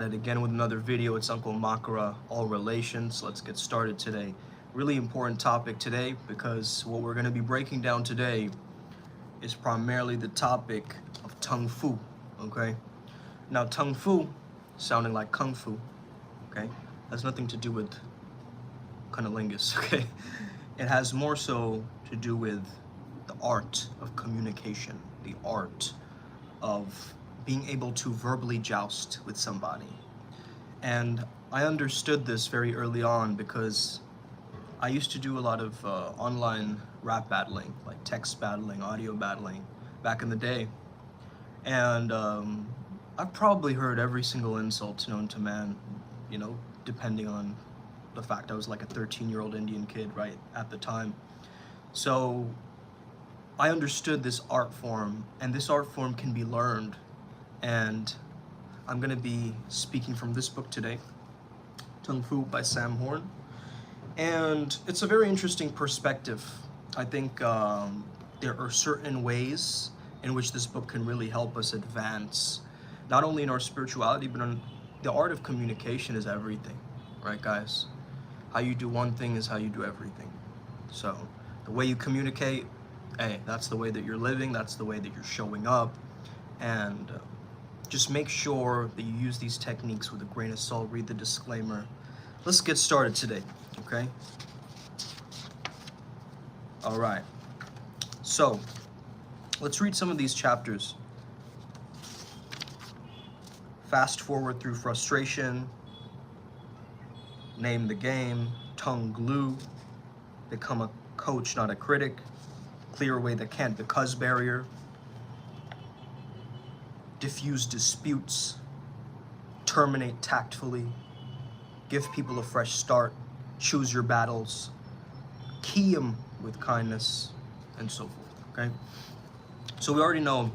And again with another video. It's Uncle Makara, all relations. Let's get started today. Really important topic today, because what we're going to be breaking down today is primarily the topic of Tung Fu. Okay, now Tung Fu, sounding like Kung Fu, okay, has nothing to do with cunnilingus. Okay, it has more so to do with the art of communication, the art of being able to verbally joust with somebody. And I understood this very early on because I used to do a lot of online rap battling, like text battling, audio battling back in the day. And I've probably heard every single insult known to man, you know, depending on the fact I was like a 13-year-old Indian kid right at the time. So I understood this art form, and this art form can be learned. And I'm going to be speaking from this book today, Tung Fu by Sam Horn. And it's a very interesting perspective. I think there are certain ways in which this book can really help us advance, not only in our spirituality, but in the art of communication is everything, right, guys? How you do one thing is how you do everything. So the way you communicate, hey, that's the way that you're living, that's the way that you're showing up. And just make sure that you use these techniques with a grain of salt. Read the disclaimer. Let's get started today, okay? All right. So let's read some of these chapters. Fast forward through frustration. Name the game. Tongue glue. Become a coach, not a critic. Clear away the can't because barrier. Diffuse disputes, terminate tactfully, give people a fresh start, choose your battles, key them with kindness, and so forth, okay? So we already know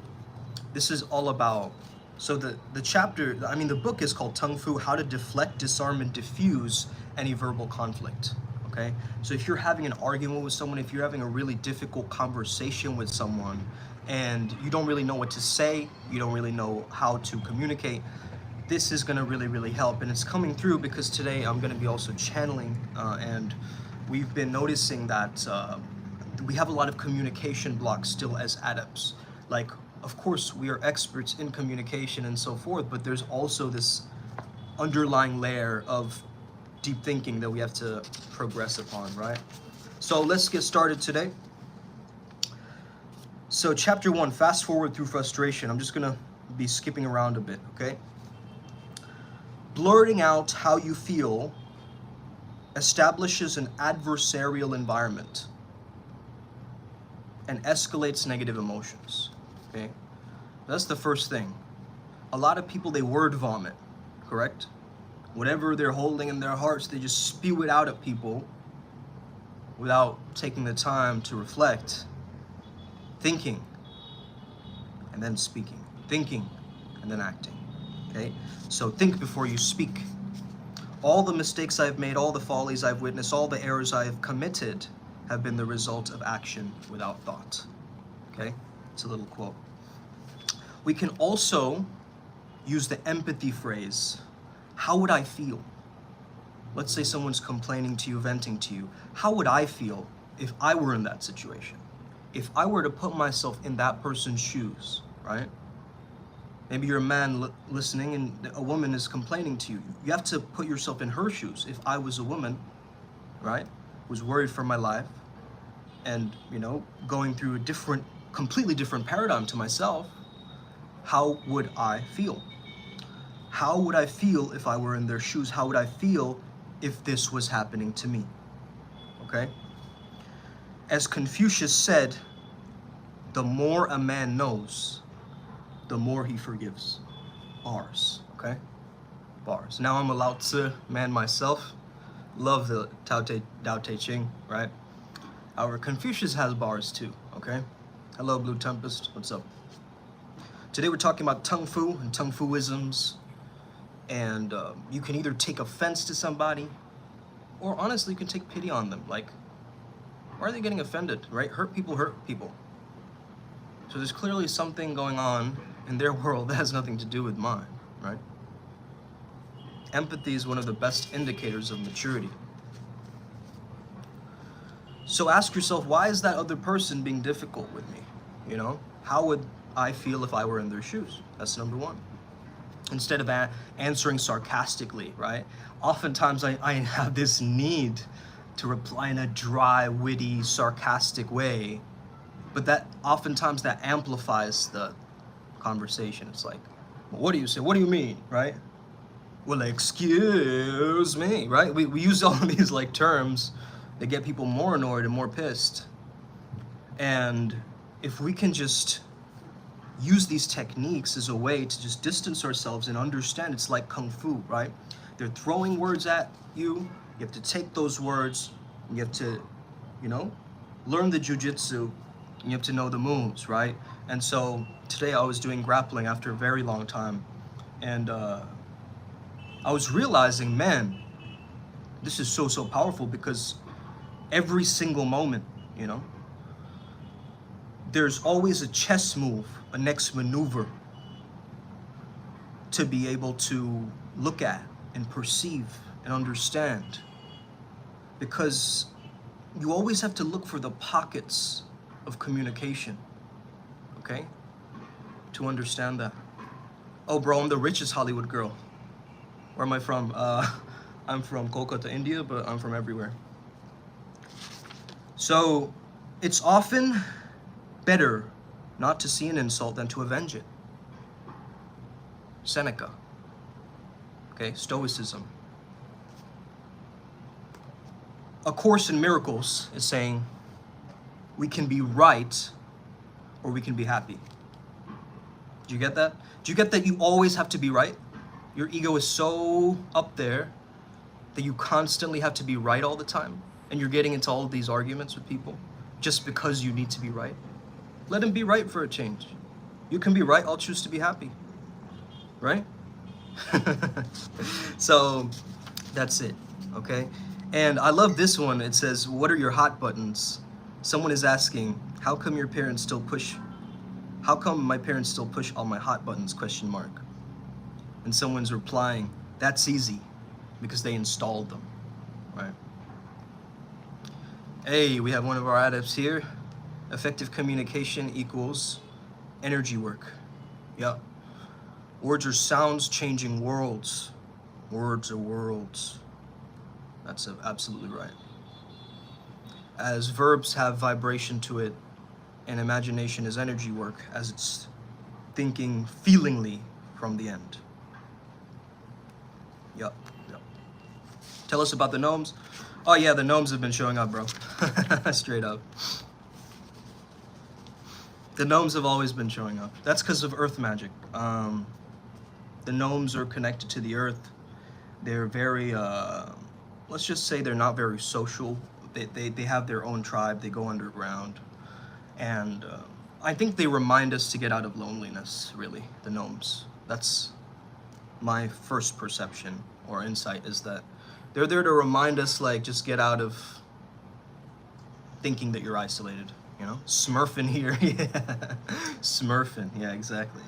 this is all about, so the book is called Tung Fu, How to Deflect, Disarm, and Diffuse Any Verbal Conflict, okay? So if you're having an argument with someone, if you're having a really difficult conversation with someone, and you don't really know what to say, you don't really know how to communicate, this is going to really help. And it's coming through because today I'm going to be also channeling, and we've been noticing that we have a lot of communication blocks still as adepts. Like, of course, we are experts in communication and so forth, but there's also this underlying layer of deep thinking that we have to progress upon, right? So let's get started today. So chapter 1, fast forward through frustration. I'm just gonna be skipping around a bit, okay? Blurting out how you feel establishes an adversarial environment and escalates negative emotions, okay? That's the first thing. A lot of people, they word vomit, correct? Whatever they're holding in their hearts, they just spew it out at people without taking the time to reflect. Thinking and then speaking, thinking and then acting, okay? So think before you speak. All the mistakes I've made, all the follies I've witnessed, all the errors I have committed have been the result of action without thought, okay? It's a little quote. We can also use the empathy phrase. How would I feel? Let's say someone's complaining to you, venting to you. How would I feel if I were in that situation? If I were to put myself in that person's shoes, right? Maybe you're a man listening and a woman is complaining to you. You have to put yourself in her shoes. If I was a woman, right, was worried for my life and, you know, going through a completely different paradigm to myself, how would I feel? How would I feel if I were in their shoes? How would I feel if this was happening to me? Okay? As Confucius said, the more a man knows, the more he forgives. Bars, okay? Bars. Now I'm a Lao Tzu man myself. Love the Tao Te Ching, right? However, Confucius has bars too, okay? Hello, Blue Tempest. What's up? Today we're talking about Tung Fu and Tung Fuisms. And you can either take offense to somebody, or honestly, you can take pity on them. Like, why are they getting offended, right? Hurt people hurt people. So there's clearly something going on in their world that has nothing to do with mine, right? Empathy is one of the best indicators of maturity. So ask yourself, why is that other person being difficult with me? You know, how would I feel if I were in their shoes? That's number one. Instead of answering sarcastically, right? Oftentimes I have this need to reply in a dry, witty, sarcastic way, but that oftentimes that amplifies the conversation. It's like, well, what do you say? What do you mean, right? Well, excuse me, right? We use all of these like terms that get people more annoyed and more pissed. And if we can just use these techniques as a way to just distance ourselves and understand, it's like Kung Fu, right? They're throwing words at you. You have to take those words. You have to, you know, learn the Jujitsu. You have to know the moves, right? And so today I was doing grappling after a very long time. And I was realizing, man, this is so powerful, because every single moment, you know, there's always a chess move, a next maneuver to be able to look at and perceive and understand. Because you always have to look for the pockets of communication, okay? To understand that. Oh, bro, I'm the richest Hollywood girl. Where am I from? I'm from Kolkata, India, but I'm from everywhere. So it's often better not to see an insult than to avenge it. Seneca. Okay, Stoicism. A Course in Miracles is saying we can be right or we can be happy. Do you get that? Do you get that you always have to be right? Your ego is so up there that you constantly have to be right all the time, and you're getting into all of these arguments with people just because you need to be right. Let him be right for a change. You can be right, I'll choose to be happy. Right? So that's it, okay? And I love this one. It says, what are your hot buttons? Someone is asking, how come my parents still push all my hot buttons, question mark. And someone's replying, that's easy, because they installed them, right? Hey, we have one of our adepts here. Effective communication equals energy work. Yep. Words are sounds changing worlds. Words are worlds. That's absolutely right. As verbs have vibration to it, and imagination is energy work, as it's thinking feelingly from the end. Yep. Tell us about the gnomes. Oh yeah, the gnomes have been showing up, bro. Straight up. The gnomes have always been showing up. That's because of earth magic. The gnomes are connected to the earth. They're very, let's just say they're not very social. They have their own tribe. They go underground. And I think they remind us to get out of loneliness, really, the gnomes. That's my first perception or insight, is that they're there to remind us, like, just get out of thinking that you're isolated, you know? Smurfing here, yeah. Smurfing, yeah, exactly.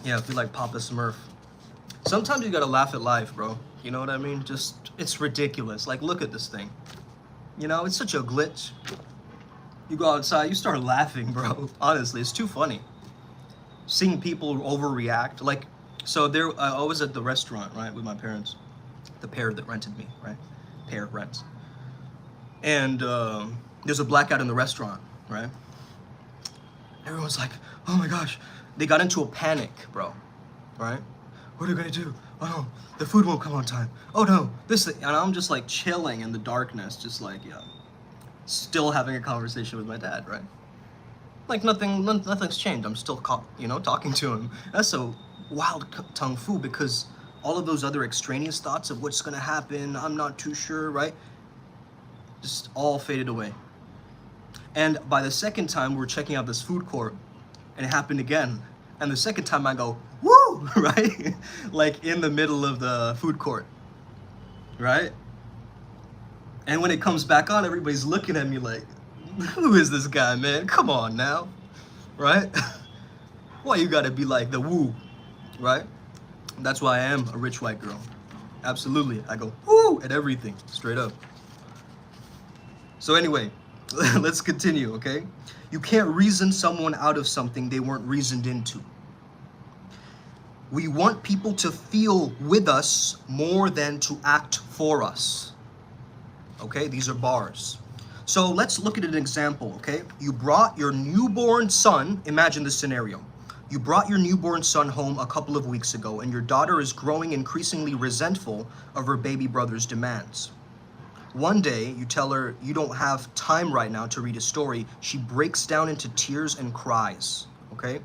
Yeah, I feel like Papa Smurf. Sometimes you gotta laugh at life, bro. You know what I mean? Just, it's ridiculous. Like, look at this thing. You know, it's such a glitch. You go outside, you start laughing, bro. Honestly, it's too funny. Seeing people overreact. Like, so I was at the restaurant, right, with my parents. The pair that rented me, right? Pair rents. And there's a blackout in the restaurant, right? Everyone's like, oh my gosh. They got into a panic, bro, right? What are we gonna do? Oh no, the food won't come on time. Oh no, this thing. And I'm just like chilling in the darkness, just like, yeah, still having a conversation with my dad, right? Like nothing's changed. I'm still, talking to him. That's so wild, Tung Fu, because all of those other extraneous thoughts of what's gonna happen, I'm not too sure, right? Just all faded away. And by the second time, we're checking out this food court, and it happened again. And the second time I go, woo, right? Like in the middle of the food court, right? And when it comes back on, everybody's looking at me like, who is this guy, man? Come on now, right? Why you gotta be like the woo? right? That's why I am a rich white girl. Absolutely. I go, woo, at everything, straight up. So anyway, let's continue, okay? You can't reason someone out of something they weren't reasoned into. We want people to feel with us more than to act for us. Okay, these are bars. So let's look at an example, okay? You brought your newborn son, imagine this scenario. You brought your newborn son home a couple of weeks ago, and your daughter is growing increasingly resentful of her baby brother's demands. One day, you tell her you don't have time right now to read a story. She breaks down into tears and cries, okay?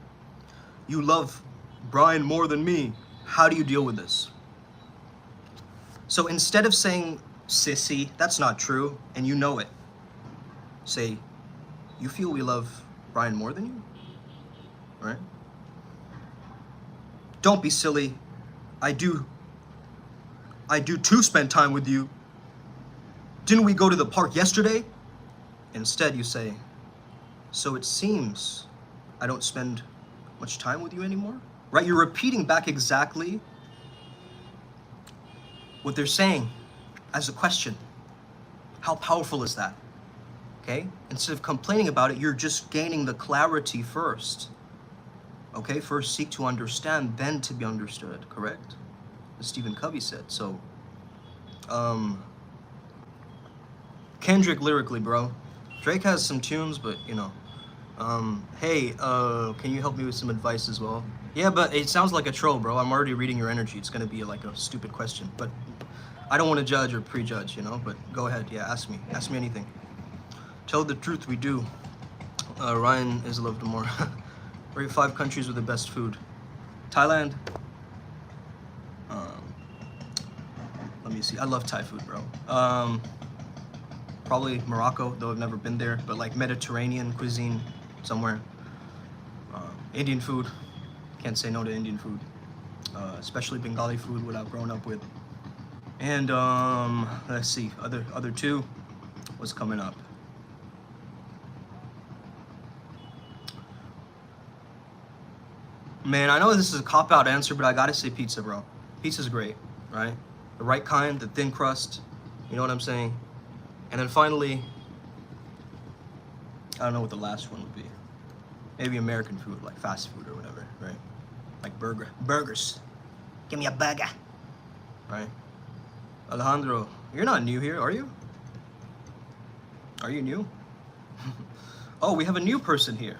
You love Brian more than me. How do you deal with this? So instead of saying, sissy, that's not true, and you know it, say, you feel we love Brian more than you? Right? Don't be silly. I do too spend time with you. Didn't we go to the park yesterday? Instead, you say, so it seems I don't spend much time with you anymore? Right? You're repeating back exactly what they're saying as a question. How powerful is that? Okay? Instead of complaining about it, you're just gaining the clarity first. Okay? First seek to understand, then to be understood. Correct? As Stephen Covey said. So, Kendrick lyrically, bro. Drake has some tunes, but you know. Hey, can you help me with some advice as well? Yeah, but it sounds like a troll, bro. I'm already reading your energy. It's gonna be like a stupid question, but I don't want to judge or prejudge, you know, but go ahead. Yeah, ask me anything. Tell the truth, we do. Ryan is loved more. Rate 5 countries with the best food. Thailand. Let me see. I love Thai food, bro. Probably Morocco, though I've never been there, but like Mediterranean cuisine somewhere. Indian food. Can't say no to Indian food. Especially Bengali food, what I've grown up with. And let's see, other two. What's coming up? Man, I know this is a cop-out answer, but I gotta say pizza, bro. Pizza's great, right? The right kind, the thin crust, you know what I'm saying? And then finally, I don't know what the last one would be. Maybe American food, like fast food or whatever, right? Like burgers. Give me a burger, right? Alejandro, you're not new here, are you? Are you new? Oh, we have a new person here.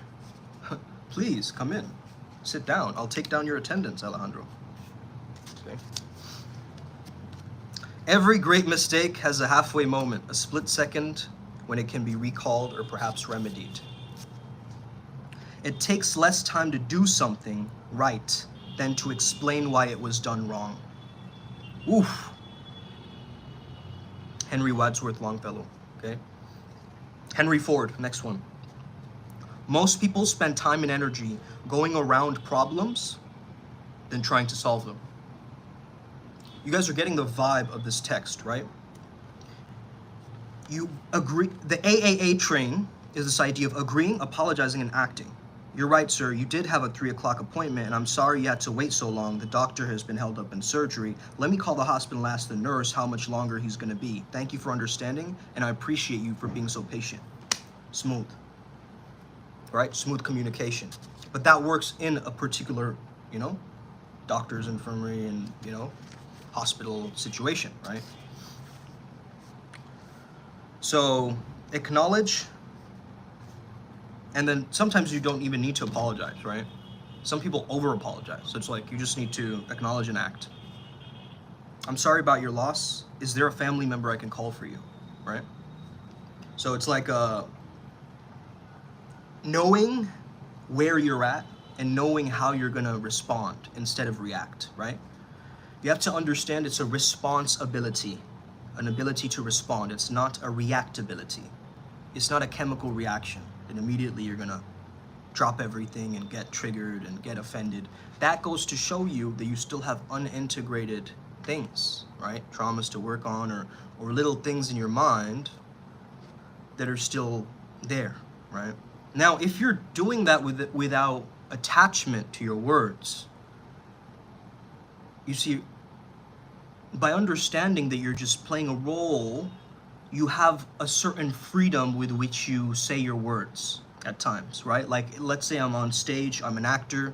Please, come in. Sit down. I'll take down your attendance, Alejandro. Okay. Every great mistake has a halfway moment, a split second when it can be recalled or perhaps remedied. It takes less time to do something right than to explain why it was done wrong. Oof. Henry Wadsworth Longfellow, okay? Henry Ford, next one. Most people spend time and energy going around problems than trying to solve them. You guys are getting the vibe of this text, right? You agree, the AAA train is this idea of agreeing, apologizing, and acting. You're right, sir, you did have a 3 o'clock appointment, and I'm sorry you had to wait so long. The doctor has been held up in surgery. Let me call the hospital and ask the nurse how much longer he's gonna be. Thank you for understanding, and I appreciate you for being so patient. Smooth, right? Smooth communication. But that works in a particular, you know, doctor's infirmary and, you know, hospital situation, right? So acknowledge, and then sometimes you don't even need to apologize, right? Some people over apologize. So it's like you just need to acknowledge and act. I'm sorry about your loss. Is there a family member I can call for you, right? So it's like knowing where you're at and knowing how you're gonna respond instead of react, right? You have to understand it's a responsibility, an ability to respond. It's not a reactability. It's not a chemical reaction that immediately you're gonna drop everything and get triggered and get offended. That goes to show you that you still have unintegrated things, right? Traumas to work on or little things in your mind that are still there, right? Now, if you're doing that without attachment to your words, You see, by understanding that you're just playing a role, you have a certain freedom with which you say your words at times, right? Like, let's say I'm on stage, I'm an actor,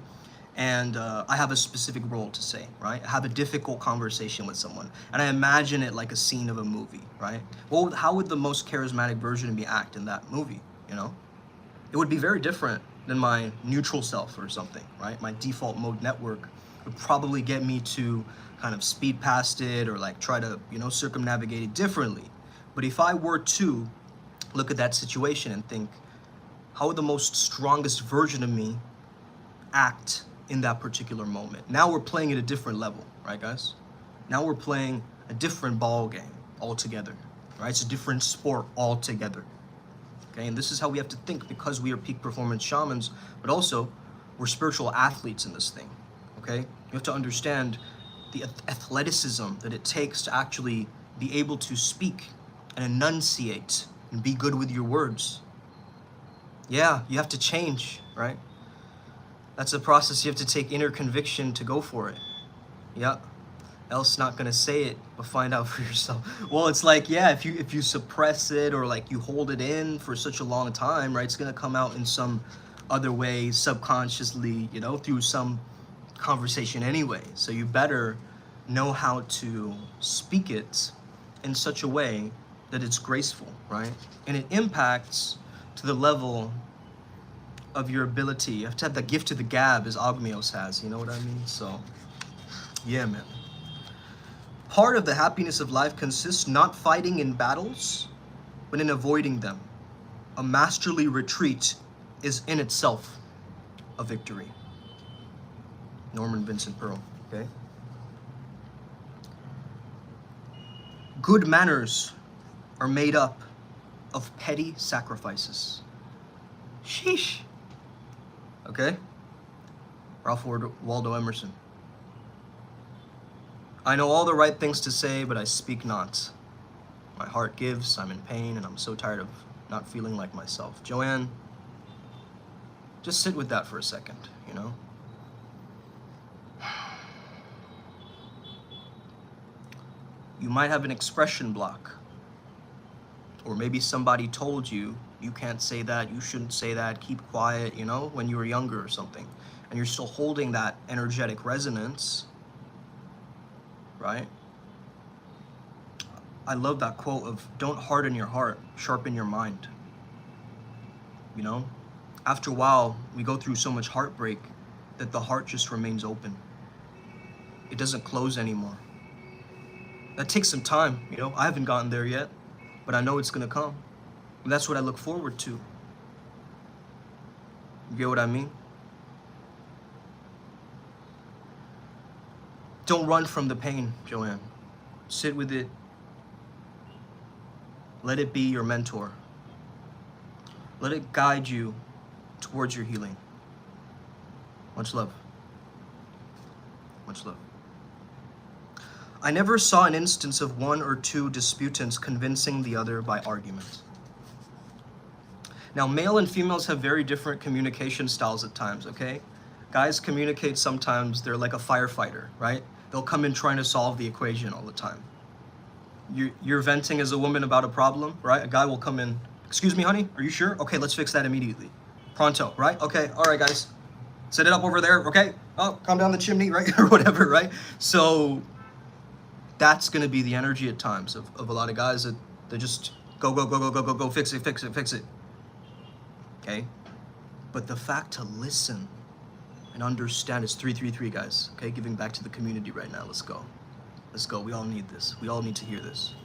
and I have a specific role to say, right? I have a difficult conversation with someone, and I imagine it like a scene of a movie, right? Well, how would the most charismatic version of me act in that movie, you know? It would be very different than my neutral self or something, right? My default mode network would probably get me to kind of speed past it or like try to, you know, circumnavigate it differently. But if I were to look at that situation and think, how would the most strongest version of me act in that particular moment? Now we're playing at a different level, right, guys? Now we're playing a different ball game altogether, right? It's a different sport altogether. Okay, and this is how we have to think, because we are peak performance shamans, but also we're spiritual athletes in this thing. Okay, you have to understand the athleticism that it takes to actually be able to speak and enunciate and be good with your words. Yeah, you have to change, right? That's a process. You have to take inner conviction to go for it. Yeah. Else not gonna say it, but find out for yourself. Well, it's like, yeah, if you suppress it or like you hold it in for such a long time, right, it's gonna come out in some other way, subconsciously, you know, through some conversation anyway. So you better know how to speak it in such a way that it's graceful, right? And it impacts to the level of your ability. You have to have the gift of the gab, as Ogmios has, you know what I mean? So, yeah, man. Part of the happiness of life consists not fighting in battles, but in avoiding them. A masterly retreat is in itself a victory. Norman Vincent Peale, okay? Good manners are made up of petty sacrifices. Sheesh. Okay? Ralph Waldo Emerson. I know all the right things to say, but I speak not. My heart gives, I'm in pain, and I'm so tired of not feeling like myself. Joanne, just sit with that for a second, you know? You might have an expression block. Or maybe somebody told you, you can't say that, you shouldn't say that, keep quiet, you know, when you were younger or something. And you're still holding that energetic resonance, right? I love that quote of, don't harden your heart, sharpen your mind. You know, after a while, we go through so much heartbreak that the heart just remains open. It doesn't close anymore. That takes some time, you know. I haven't gotten there yet, but I know it's gonna come. And that's what I look forward to. You get what I mean? Don't run from the pain, Joanne. Sit with it. Let it be your mentor. Let it guide you towards your healing. Much love. Much love. I never saw an instance of one or two disputants convincing the other by argument. Now, male and females have very different communication styles at times, okay? Guys communicate sometimes, they're like a firefighter, right? They'll come in trying to solve the equation all the time. You're venting as a woman about a problem, right? A guy will come in, excuse me, honey, are you sure? Okay, let's fix that immediately. Pronto, right? Okay, all right, guys. Set it up over there, okay? Oh, come down the chimney, right? Or whatever, right? So that's gonna be the energy at times of a lot of guys that they just go, fix it. Okay? But the fact to listen and understand is 333, guys. Okay, giving back to the community right now. Let's go. Let's go. We all need this. We all need to hear this.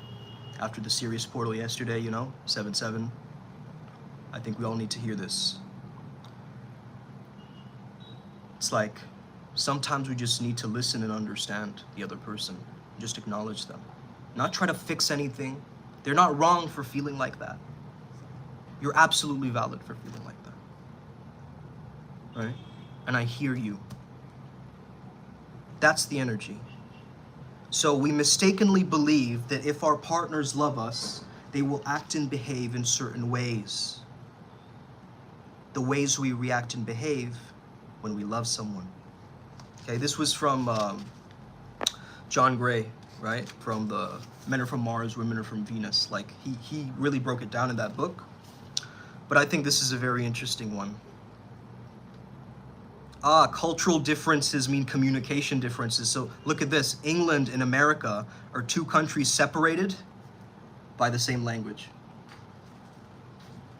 After the Sirius portal yesterday, you know, 7-7, I think we all need to hear this. It's like sometimes we just need to listen and understand the other person. Just acknowledge them. Not try to fix anything. They're not wrong for feeling like that. You're absolutely valid for feeling like that. Right? And I hear you. That's the energy. So we mistakenly believe that if our partners love us, they will act and behave in certain ways. The ways we react and behave when we love someone. Okay, this was from John Gray, right? From the Men Are From Mars, Women Are From Venus. Like, he really broke it down in that book. But I think this is a very interesting one. Cultural differences mean communication differences. So look at this. England and America are two countries separated by the same language.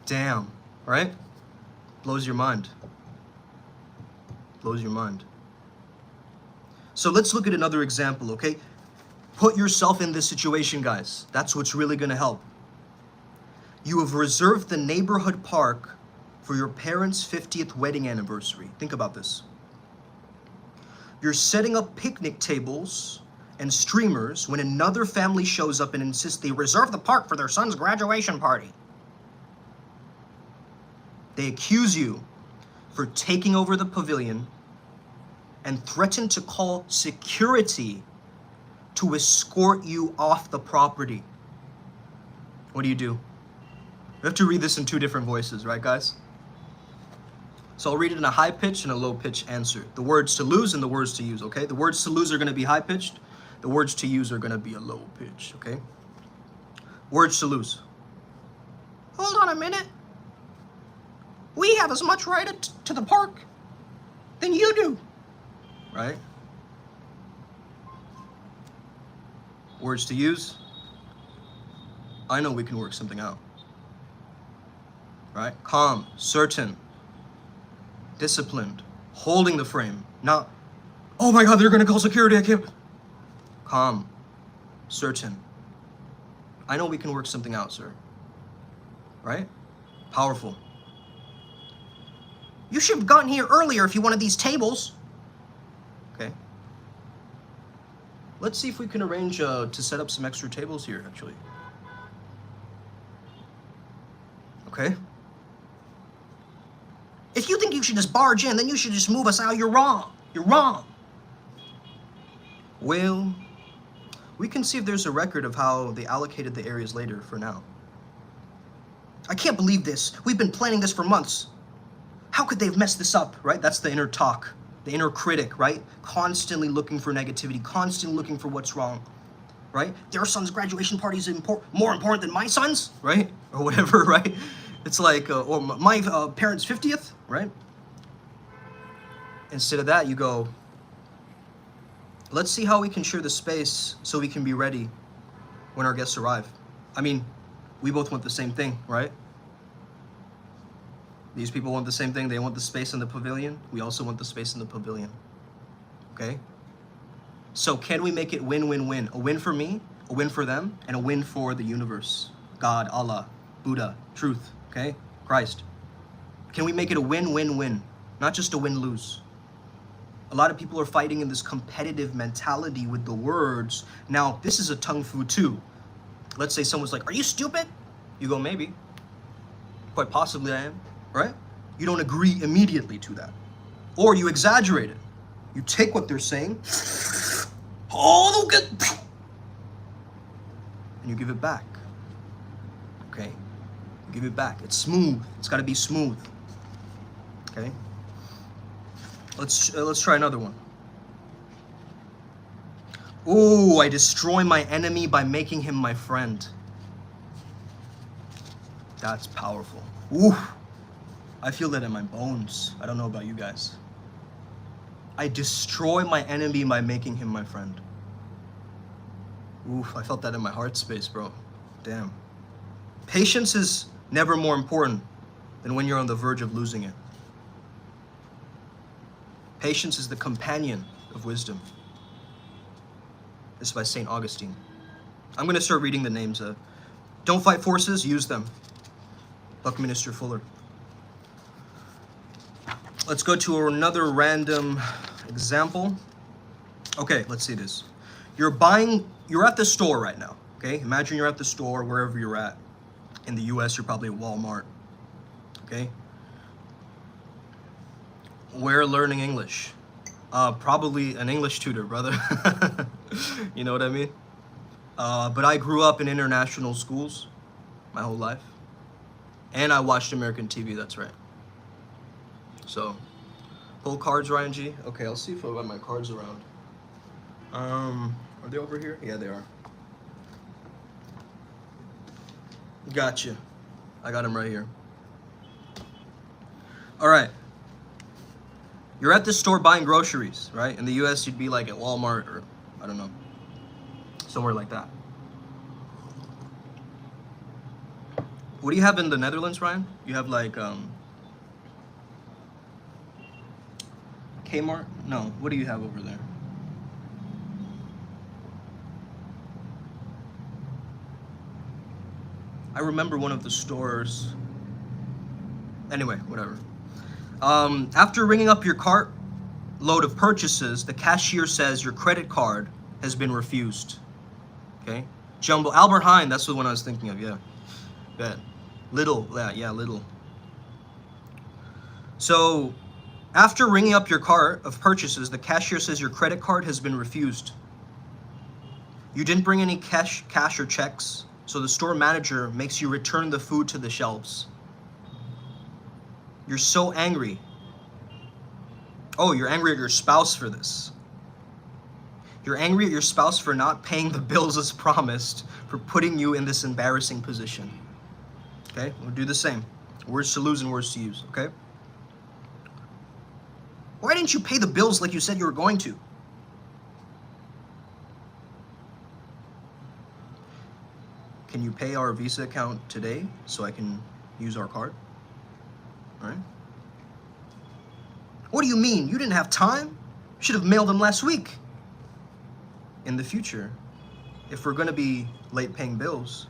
Damn, right? Blows your mind. Blows your mind. So let's look at another example, okay? Put yourself in this situation, guys. That's what's really gonna help. You have reserved the neighborhood park for your parents' 50th wedding anniversary. Think about this. You're setting up picnic tables and streamers when another family shows up and insists they reserve the park for their son's graduation party. They accuse you for taking over the pavilion and threaten to call security to escort you off the property. What do? You have to read this in two different voices, right, guys? So I'll read it in a high pitch and a low pitch answer. The words to lose and the words to use, okay? The words to lose are gonna be high pitched. The words to use are gonna be a low pitch, okay? Words to lose. Hold on a minute. We have as much right to the park than you do, right? Words to use. I know we can work something out, right? Calm, certain, disciplined, holding the frame, not, oh my God, they're gonna call security, I can't. Calm, certain. I know we can work something out, sir. Right? Powerful. You should have gotten here earlier if you wanted these tables. Okay. Let's see if we can arrange to set up some extra tables here, actually. Okay. If you think you should just barge in, then you should just move us out. You're wrong. You're wrong. Well, we can see if there's a record of how they allocated the areas later for now. I can't believe this. We've been planning this for months. How could they have messed this up, right? That's the inner talk, the inner critic, right? Constantly looking for negativity, constantly looking for what's wrong, right? Their son's graduation party is more important than my son's, right? Or whatever, right? It's like, or my parents' 50th, right? Instead of that, you go, let's see how we can share the space so we can be ready when our guests arrive. I mean, we both want the same thing, right? These people want the same thing. They want the space in the pavilion. We also want the space in the pavilion. Okay? So can we make it win-win-win? A win for me, a win for them, and a win for the universe. God, Allah, Buddha, truth, okay? Christ. Can we make it a win-win-win? Not just a win-lose. A lot of people are fighting in this competitive mentality with the words. Now, this is a Tung Fu too. Let's say someone's like, are you stupid? You go, maybe. Quite possibly I am. Right? You don't agree immediately to that. Or you exaggerate it. You take what they're saying, oh, look at, and you give it back. Okay? You give it back. It's smooth. It's got to be smooth. Okay? Let's try another one. Oh, I destroy my enemy by making him my friend. That's powerful. Ooh. I feel that in my bones. I don't know about you guys. I destroy my enemy by making him my friend. Oof, I felt that in my heart space, bro. Damn. Patience is never more important than when you're on the verge of losing it. Patience is the companion of wisdom. This is by St. Augustine. I'm going to start reading the names. Don't fight forces, use them. Buckminster Fuller. Let's go to another random example. Okay, let's see this. You're at the store right now, okay? Imagine you're at the store, wherever you're at. In the US, you're probably at Walmart, okay? We're learning English. Probably an English tutor, brother. You know what I mean? But I grew up in international schools my whole life. And I watched American TV, that's right. So, pull cards, Ryan G. Okay, I'll see if I got my cards around. Are they over here? Yeah, they are. Gotcha. I got them right here. All right. You're at the store buying groceries, right? In the US, you'd be like at Walmart or, I don't know, somewhere like that. What do you have in the Netherlands, Ryan? You have like Kmart? No, what do you have over there? I remember one of the stores. Anyway, whatever. After ringing up your cart load of purchases, the cashier says your credit card has been refused. Okay? Jumbo. Albert Heijn, that's the one I was thinking of, yeah. Bet. Little, yeah, Little. So, after ringing up your cart of purchases, the cashier says your credit card has been refused. You didn't bring any cash or checks, so the store manager makes you return the food to the shelves. You're so angry. Oh, you're angry at your spouse for this. You're angry at your spouse for not paying the bills as promised, for putting you in this embarrassing position. Okay, we'll do the same. Words to lose and words to use, okay? Why didn't you pay the bills like you said you were going to? Can you pay our Visa account today so I can use our card? All right? What do you mean? You didn't have time? You should have mailed them last week. In the future, if we're going to be late paying bills,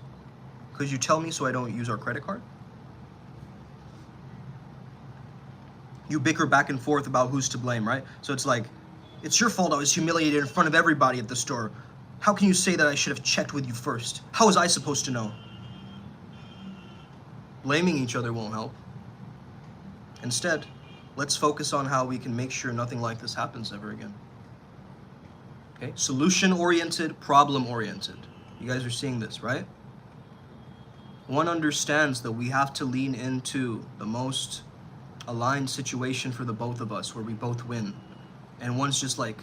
could you tell me so I don't use our credit card? You bicker back and forth about who's to blame, right? So it's like, it's your fault I was humiliated in front of everybody at the store. How can you say that I should have checked with you first? How was I supposed to know? Blaming each other won't help. Instead, let's focus on how we can make sure nothing like this happens ever again. Okay? Solution-oriented, problem-oriented. You guys are seeing this, right? One understands that we have to lean into the most aligned situation for the both of us, where we both win. And one's just like,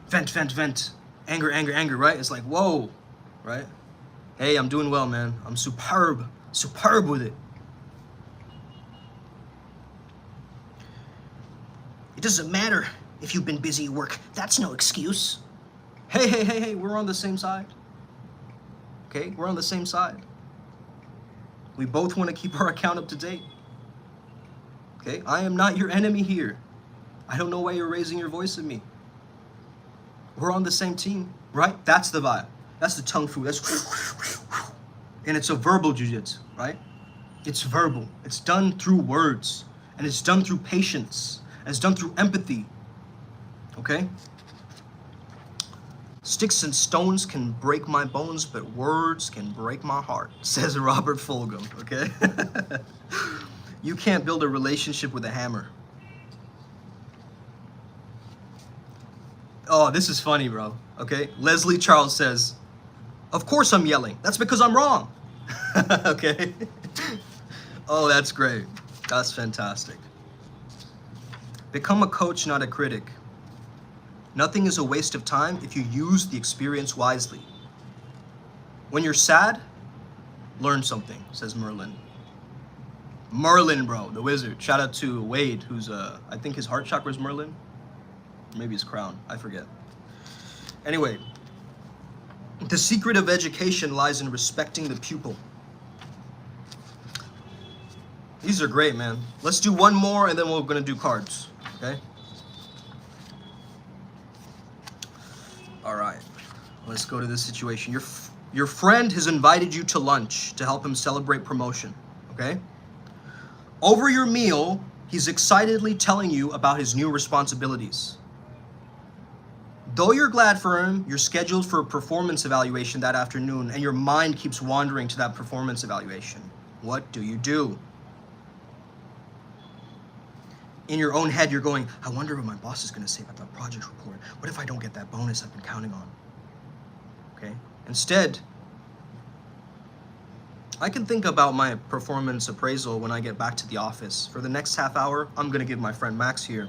vent, vent, vent. Anger, anger, anger, right? It's like, whoa, right? Hey, I'm doing well, man. I'm superb with it. It doesn't matter if you've been busy at work. That's no excuse. Hey, we're on the same side. Okay, we're on the same side. We both want to keep our account up to date. Okay, I am not your enemy here. I don't know why you're raising your voice at me. We're on the same team, right? That's the vibe. That's the Tung Fu. That's and it's a verbal jujitsu, right? It's verbal. It's done through words, and it's done through patience, and it's done through empathy. Okay? Sticks and stones can break my bones, but words can break my heart, says Robert Fulghum, okay? You can't build a relationship with a hammer. Oh, this is funny, bro, okay? Leslie Charles says, of course I'm yelling. That's because I'm wrong. Okay? Oh, that's great. That's fantastic. Become a coach, not a critic. Nothing is a waste of time if you use the experience wisely. When you're sad, learn something, says Merlin. Merlin, bro, the wizard. Shout out to Wade, who's, I think his heart chakra is Merlin. Maybe his crown, I forget. Anyway, the secret of education lies in respecting the pupil. These are great, man. Let's do one more and then we're gonna do cards, okay? All right, let's go to this situation. Your friend has invited you to lunch to help him celebrate promotion, okay? Over your meal, he's excitedly telling you about his new responsibilities. Though you're glad for him, you're scheduled for a performance evaluation that afternoon, and your mind keeps wandering to that performance evaluation. What do you do? In your own head, you're going, I wonder what my boss is going to say about that project report. What if I don't get that bonus I've been counting on? Okay? Instead, I can think about my performance appraisal when I get back to the office. For the next half hour, I'm going to give my friend Max here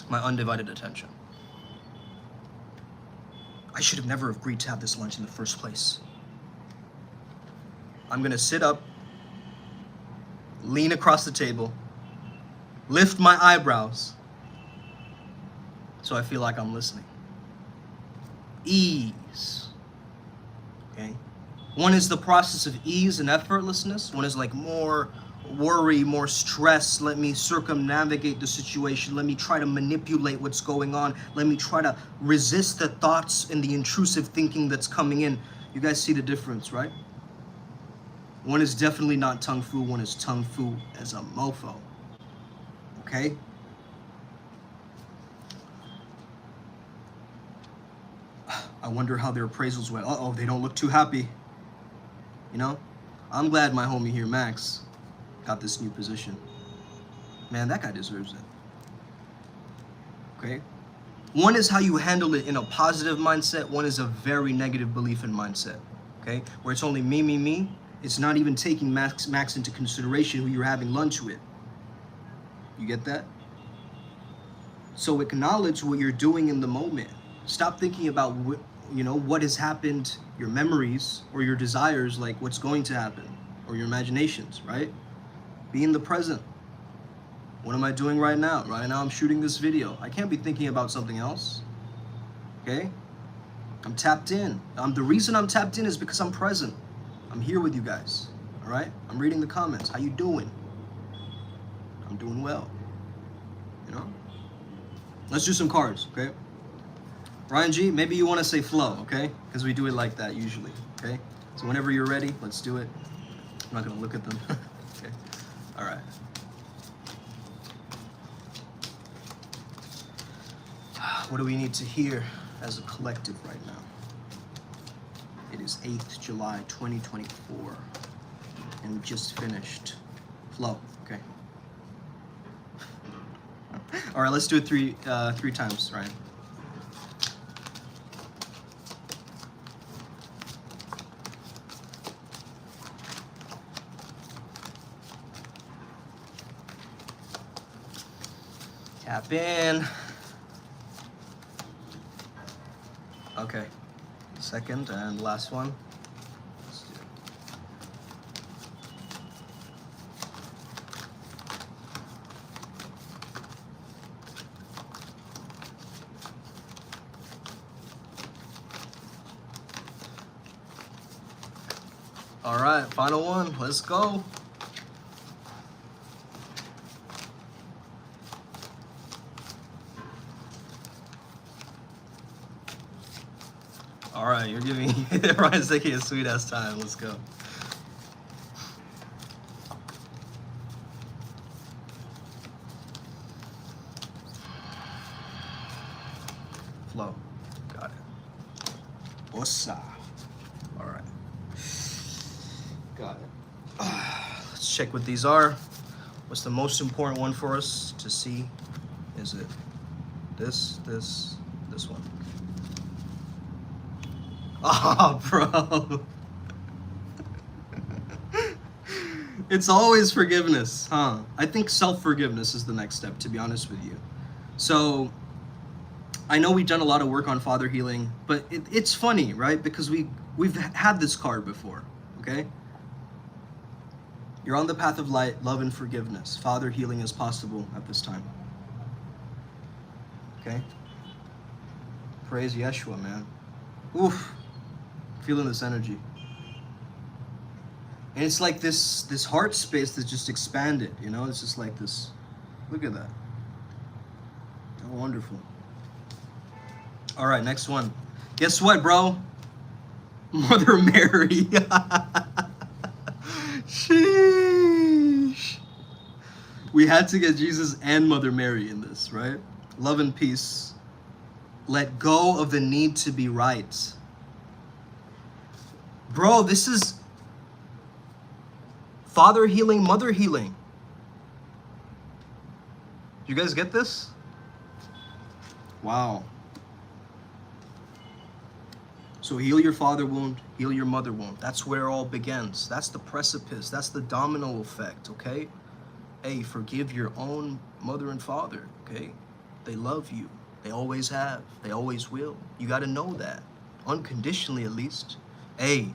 my undivided attention. I should have never agreed to have this lunch in the first place. I'm gonna sit up, lean across the table, lift my eyebrows, so I feel like I'm listening. Ease. Okay? One is the process of ease and effortlessness. One is like more worry, more stress. Let me circumnavigate the situation. Let me try to manipulate what's going on. Let me try to resist the thoughts and the intrusive thinking that's coming in. You guys see the difference, right? One is definitely not Tung Fu. One is Tung Fu as a mofo. Okay? I wonder how their appraisals went. Uh-oh, they don't look too happy. You know? I'm glad my homie here, Max, got this new position. Man, that guy deserves it. Okay? One is how you handle it in a positive mindset. One is a very negative belief in mindset. Okay? Where it's only me, me, me. It's not even taking Max into consideration who you're having lunch with. You get that? So acknowledge what you're doing in the moment. Stop thinking about what has happened, your memories or your desires, like what's going to happen, or your imaginations, right? Be in the present. What am I doing right now? Right now I'm shooting this video. I can't be thinking about something else. Okay? I'm tapped in. The reason I'm tapped in is because I'm present. I'm here with you guys. All right? I'm reading the comments. How you doing? I'm doing well. You know? Let's do some cards, okay? Ryan G, maybe you want to say flow, okay? Because we do it like that usually, okay? So whenever you're ready, let's do it. I'm not going to look at them. Okay. All right. What do we need to hear as a collective right now? It is 8th July 2024, and we just finished flow, okay? All right, let's do it three times, Ryan. Tap in. Okay. Second and last one. Let's do it. All right, final one. Let's go. All right, you're giving Ryan's taking a sweet ass time. Let's go. Flow. Got it. Ossa. All right. Got it. Let's check what these are. What's the most important one for us to see? Is it this one? Oh, bro. It's always forgiveness, huh? I think self-forgiveness is the next step, to be honest with you. So, I know we've done a lot of work on father healing, but it's funny, right? Because we've had this card before, okay? You're on the path of light, love and forgiveness. Father healing is possible at this time. Okay? Praise Yeshua, man. Oof. Feeling this energy. And it's like this heart space that's just expanded, you know? It's just like this. Look at that. How wonderful. All right, next one. Guess what, bro? Mother Mary. Sheesh. We had to get Jesus and Mother Mary in this, right? Love and peace. Let go of the need to be right. Bro, this is father healing, mother healing. You guys get this? Wow. So heal your father wound, heal your mother wound. That's where it all begins. That's the precipice. That's the domino effect, okay? Hey, forgive your own mother and father, okay? They love you. They always have. They always will. You got to know that. unconditionally at least. Hey,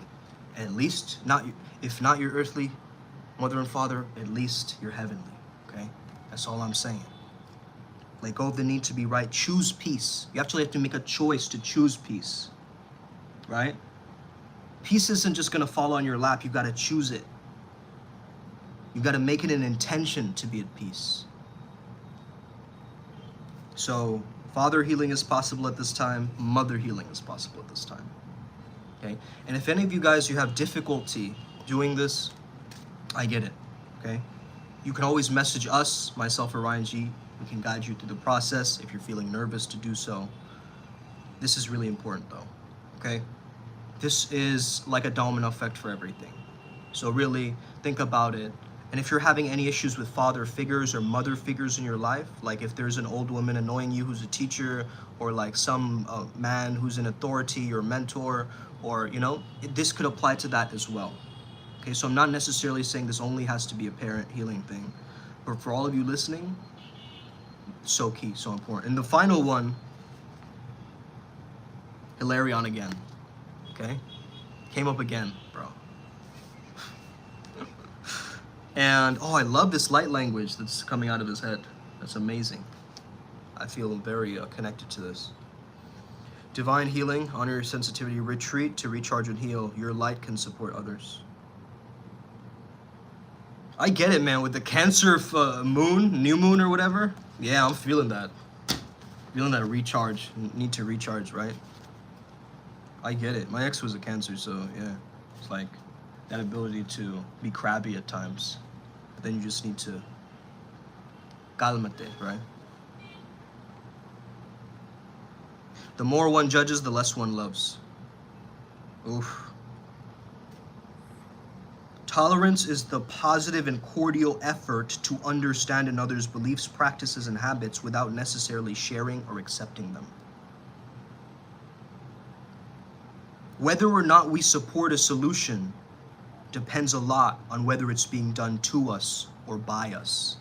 at least, not if not your earthly mother and father, at least your heavenly, okay? That's all I'm saying. Let go of the need to be right. Choose peace. You actually have to make a choice to choose peace, right? Peace isn't just gonna fall on your lap. You gotta choose it. You gotta make it an intention to be at peace. So, father healing is possible at this time. Mother healing is possible at this time. Okay? And if any of you guys, you have difficulty doing this, I get it. Okay? You can always message us, myself or Ryan G. We can guide you through the process if you're feeling nervous to do so. This is really important though. Okay? This is like a domino effect for everything. So really think about it. And if you're having any issues with father figures or mother figures in your life, like if there's an old woman annoying you who's a teacher, or like some man who's an authority or mentor, or, you know, this could apply to that as well. Okay, so I'm not necessarily saying this only has to be a parent healing thing, but for all of you listening, so key, so important. And the final one, Hilarion again, okay? Came up again, bro. And, oh, I love this light language that's coming out of his head. That's amazing. I feel very connected to this. Divine healing, honor your sensitivity, retreat to recharge and heal. Your light can support others. I get it, man, with the Cancer moon, new moon or whatever. Yeah, I'm feeling that. Feeling that recharge, need to recharge, right? I get it. My ex was a Cancer, so yeah. It's like that ability to be crabby at times. But then you just need to calmate, right? The more one judges, the less one loves. Oof. Tolerance is the positive and cordial effort to understand another's beliefs, practices, and habits without necessarily sharing or accepting them. Whether or not we support a solution depends a lot on whether it's being done to us or by us.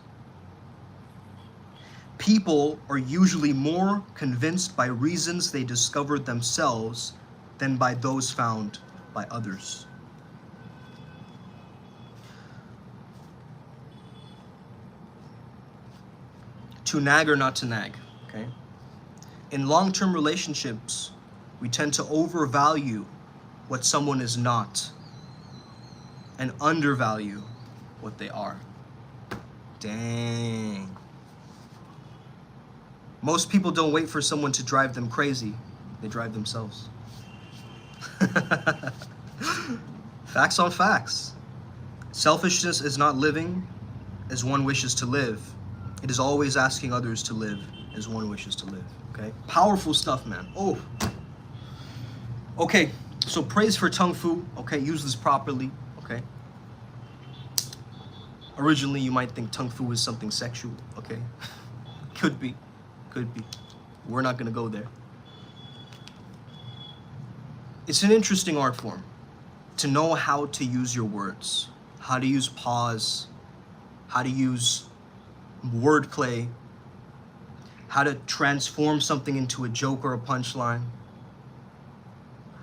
People are usually more convinced by reasons they discovered themselves than by those found by others. To nag or not to nag, okay? In long-term relationships, we tend to overvalue what someone is not and undervalue what they are. Dang. Most people don't wait for someone to drive them crazy. They drive themselves. Facts on facts. Selfishness is not living as one wishes to live. It is always asking others to live as one wishes to live, okay? Powerful stuff, man. Oh. Okay, so praise for Tung Fu, okay? Use this properly, okay? Originally, you might think Tung Fu is something sexual, okay? Could be. Could be. We're not gonna go there. It's an interesting art form to know how to use your words, how to use pause, how to use wordplay, how to transform something into a joke or a punchline,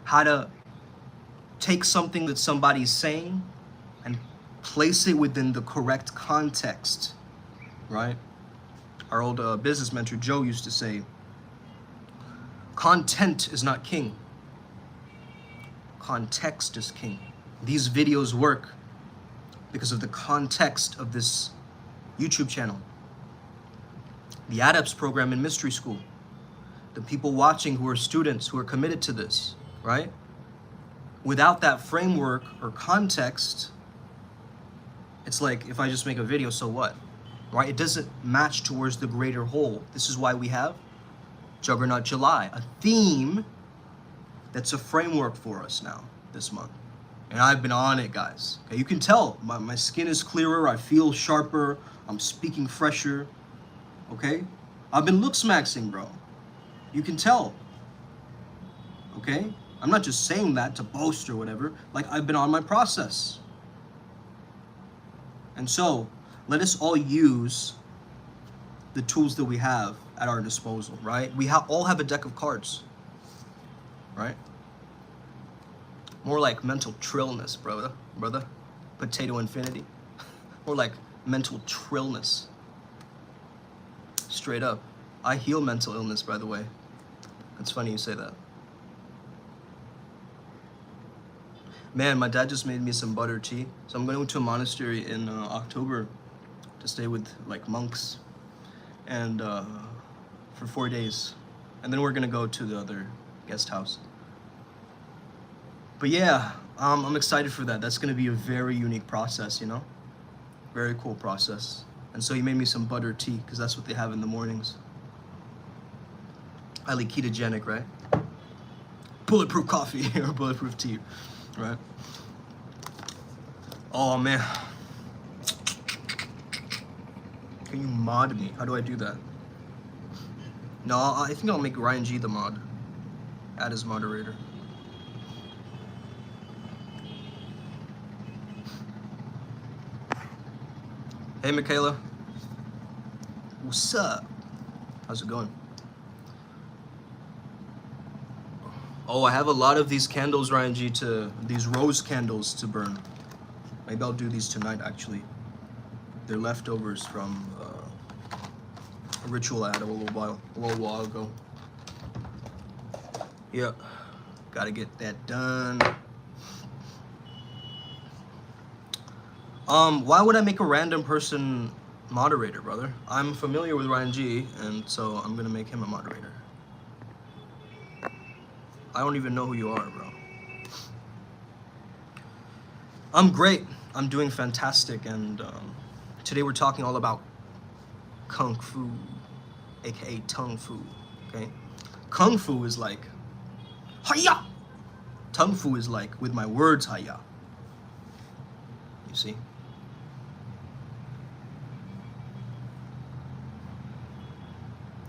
how to take something that somebody's saying and place it within the correct context, right? Our old business mentor, Joe, used to say, content is not king. Context is king. These videos work because of the context of this YouTube channel. The ADEPS program in Mystery School. The people watching who are students, who are committed to this, right? Without that framework or context, it's like, if I just make a video, so what? Right? It doesn't match towards the greater whole. This is why we have Juggernaut July, a theme that's a framework for us now this month. And I've been on it, guys. Okay, you can tell my skin is clearer, I feel sharper, I'm speaking fresher. Okay? I've been look smaxing, bro. You can tell. Okay? I'm not just saying that to boast or whatever. Like, I've been on my process. And so, let us all use the tools that we have at our disposal, right? We all have a deck of cards, right? More like mental trillness, brother. Potato infinity. More like mental trillness. Straight up. I heal mental illness, by the way. It's funny you say that. Man, my dad just made me some butter tea. So I'm going to a monastery in October to stay with like monks, and for 4 days. And then we're gonna go to the other guest house. But yeah, I'm excited for that. That's gonna be a very unique process, you know? Very cool process. And so he made me some butter tea, because that's what they have in the mornings. Highly ketogenic, right? Bulletproof coffee or bulletproof tea, right? Oh man. Can you mod me? How do I do that? No, I think I'll make Ryan G the mod. Add as moderator. Hey, Michaela. What's up? How's it going? Oh, I have a lot of these candles, Ryan G, these rose candles to burn. Maybe I'll do these tonight, actually. They're leftovers from a ritual I had a little while ago. Yeah, gotta get that done. Why would I make a random person moderator, brother? I'm familiar with Ryan G, and so I'm gonna make him a moderator. I don't even know who you are, bro. I'm great. I'm doing fantastic, and today we're talking all about Kung Fu, aka Tung Fu, okay? Kung Fu is like, Hiya! Tung Fu is like, with my words, Hiya. You see?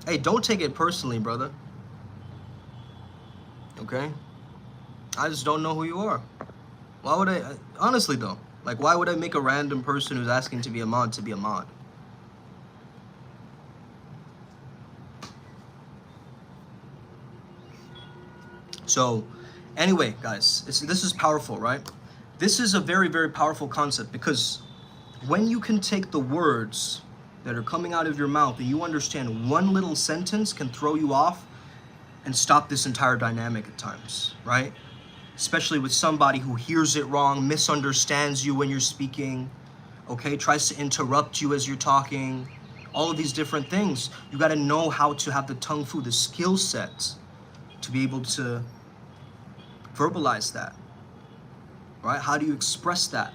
Hey, don't take it personally, brother. Okay? I just don't know who you are. Why would I, honestly though, like why would I make a random person who's asking to be a mod? So, anyway, guys, this is powerful, right? This is a very, very powerful concept, because when you can take the words that are coming out of your mouth and you understand one little sentence can throw you off and stop this entire dynamic at times, right? Especially with somebody who hears it wrong, misunderstands you when you're speaking, okay? Tries to interrupt you as you're talking, all of these different things. You gotta know how to have the Tung Fu, the skill set, to be able to verbalize that, right? How do you express that?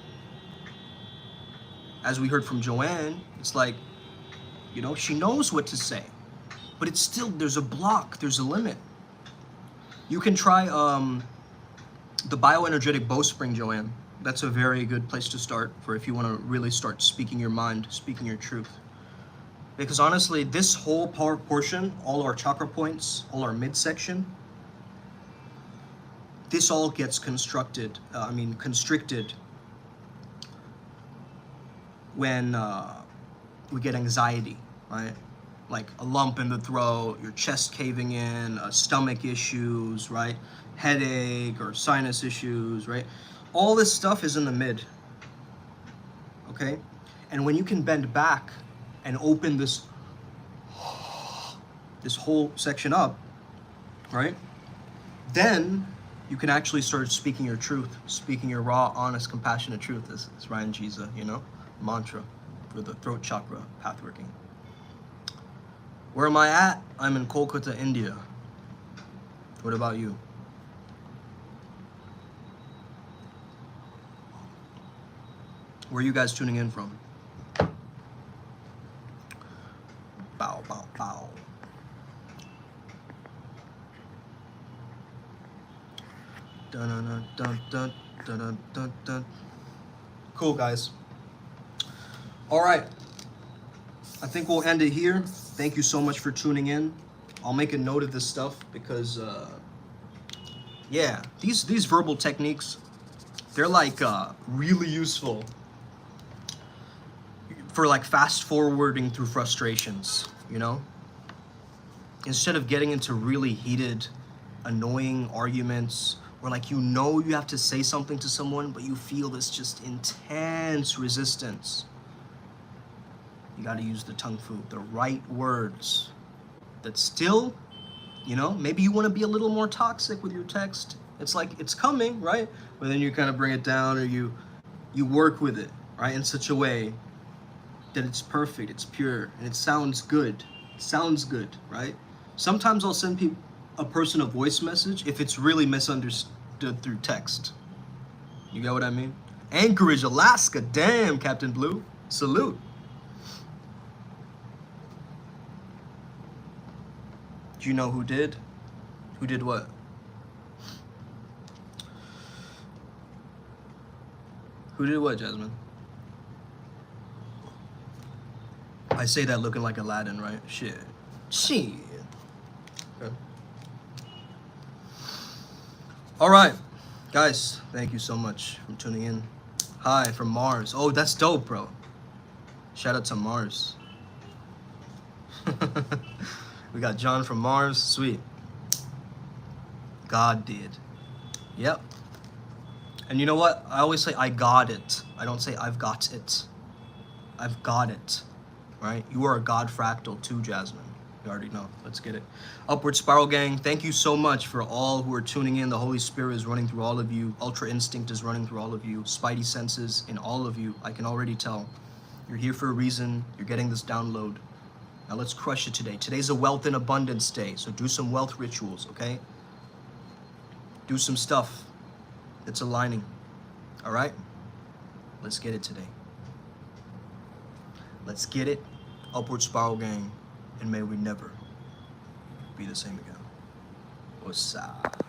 As we heard from Joanne, it's like, you know, she knows what to say, but it's still, there's a block, there's a limit. You can try the bioenergetic bowstring, Joanne. That's a very good place to start for if you want to really start speaking your mind, speaking your truth. Because honestly, this whole portion, all our chakra points, all our midsection, this all gets constricted when we get anxiety, right? Like a lump in the throat, your chest caving in, stomach issues, right? Headache or sinus issues, right? All this stuff is in the mid, okay? And when you can bend back and open this whole section up, right? Then you can actually start speaking your truth, speaking your raw, honest, compassionate truth. This is Ryan G's, mantra for the throat chakra path working. Where am I at? I'm in Kolkata, India. What about you? Where are you guys tuning in from? Bow, bow, bow. Dun, dun, dun, dun, dun, dun, dun, dun. Cool, guys. All right. I think we'll end it here. Thank you so much for tuning in. I'll make a note of this stuff because, yeah, these verbal techniques, they're like really useful for like fast forwarding through frustrations, you know? Instead of getting into really heated, annoying arguments where like you know you have to say something to someone, but you feel this just intense resistance. You got to use the Tung Fu, the right words that still, you know, maybe you want to be a little more toxic with your text. It's like it's coming, right? But then you kind of bring it down, or you work with it, right, in such a way that it's perfect, it's pure, and it sounds good. It sounds good, right? Sometimes I'll send a person a voice message if it's really misunderstood through text. You get what I mean? Anchorage, Alaska. Damn, Captain Blue. Salute. Do you know who did? Who did what? Who did what, Jasmine? I say that looking like Aladdin, right? Shit. Okay. All right, guys, thank you so much for tuning in. Hi from Mars. Oh, that's dope, bro. Shout out to Mars. We got John from Mars. Sweet. God did. Yep. And you know what? I always say I got it. I don't say I've got it. I've got it. Right? You are a God fractal too, Jasmine. You already know. Let's get it. Upward Spiral Gang, thank you so much for all who are tuning in. The Holy Spirit is running through all of you. Ultra Instinct is running through all of you. Spidey senses in all of you. I can already tell. You're here for a reason. You're getting this download. Now let's crush it today. Today's a wealth and abundance day. So do some wealth rituals, okay? Do some stuff that's aligning. All right? Let's get it today. Let's get it. Upward Spiral Gang. And may we never be the same again. What's up?